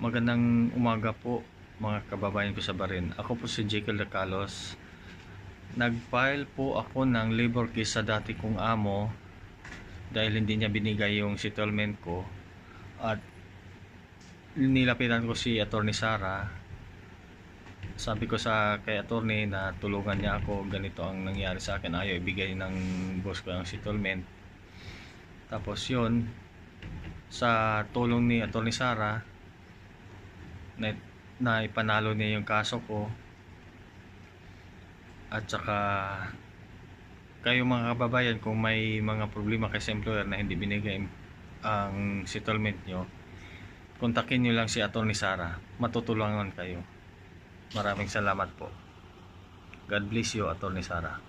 Magandang umaga po mga kababayan ko sa Barin. Ako po si Jekyll Dacalos. Nag-file po ako ng labor case sa dati kong amo dahil hindi niya binigay yung settlement ko, at nilapitan ko si Attorney Sara. Sabi ko sa kay attorney na tulungan niya ako, ganito ang nangyari sa akin, ayaw ibigay ng boss ko ang settlement. Tapos yun, sa tulong ni Attorney Sara, na ipanalo niya yung kaso ko. At saka kayo mga kababayan, kung may mga problema kay sa employer na hindi binigay ang settlement nyo, kontakin nyo lang si Attorney Sara, matutulungan kayo. Maraming salamat po. God bless you, Attorney Sara.